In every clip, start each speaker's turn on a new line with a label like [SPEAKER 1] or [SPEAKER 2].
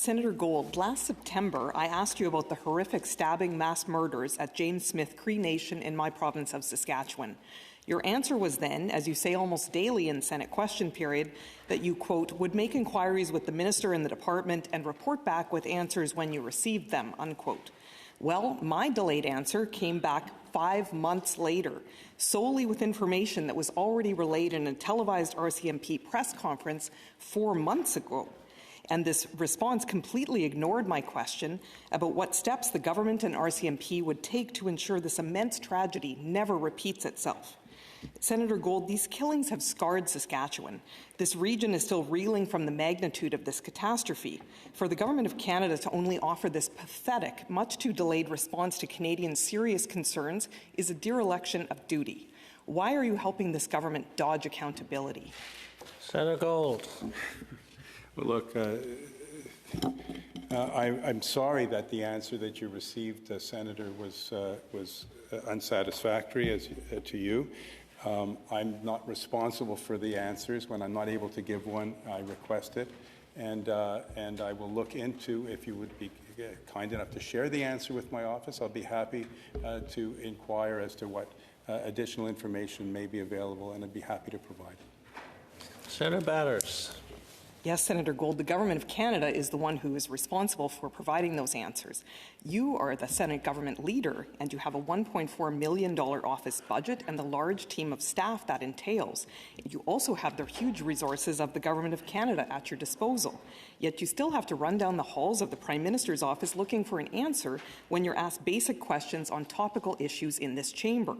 [SPEAKER 1] Senator Gold, last September, I asked you about the horrific stabbing mass murders at James Smith Cree Nation in my province of Saskatchewan. Your answer was then, as you say almost daily in Senate question period, that you, quote, would make inquiries with the minister in the department and report back with answers when you received them, unquote. Well, my delayed answer came back 5 months later, solely with information that was already relayed in a televised RCMP press conference 4 months ago. And this response completely ignored my question about what steps the government and RCMP would take to ensure this immense tragedy never repeats itself. Senator Gold, these killings have scarred Saskatchewan. This region is still reeling from the magnitude of this catastrophe. For the Government of Canada to only offer this pathetic, much too delayed response to Canadians' serious concerns is a dereliction of duty. Why are you helping this government dodge accountability?
[SPEAKER 2] Senator Gold.
[SPEAKER 3] Well, look, I'm sorry that the answer that you received, Senator, was unsatisfactory to you. I'm not responsible for the answers. When I'm not able to give one, I request it. And I will look into, if you would be kind enough to share the answer with my office, I'll be happy to inquire as to what additional information may be available, and I'd be happy to provide it.
[SPEAKER 2] Senator Batters.
[SPEAKER 1] Yes, Senator Gold, the Government of Canada is the one who is responsible for providing those answers. You are the Senate Government Leader, and you have a $1.4 million office budget and the large team of staff that entails. You also have the huge resources of the Government of Canada at your disposal. Yet you still have to run down the halls of the Prime Minister's office looking for an answer when you're asked basic questions on topical issues in this chamber.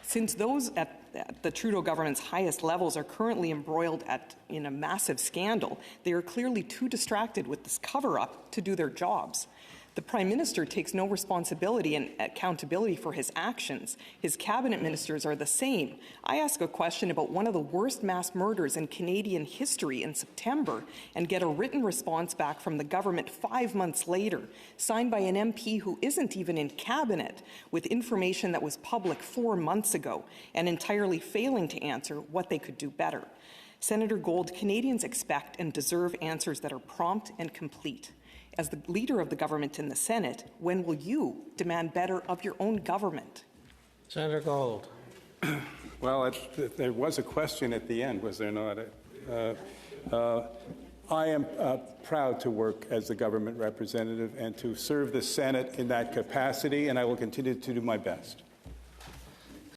[SPEAKER 1] Since those at the Trudeau government's highest levels are currently embroiled in a massive scandal, they are clearly too distracted with this cover-up to do their jobs. The Prime Minister takes no responsibility and accountability for his actions. His cabinet ministers are the same. I ask a question about one of the worst mass murders in Canadian history in September and get a written response back from the government 5 months later, signed by an MP who isn't even in cabinet, with information that was public 4 months ago and entirely failing to answer what they could do better. Senator Gold, Canadians expect and deserve answers that are prompt and complete. As the Leader of the government in the Senate, when will you demand better of your own government?
[SPEAKER 2] Senator Gold.
[SPEAKER 3] Well, there was a question at the end, was there not? I am proud to work as the government representative and to serve the Senate in that capacity, and I will continue to do my best.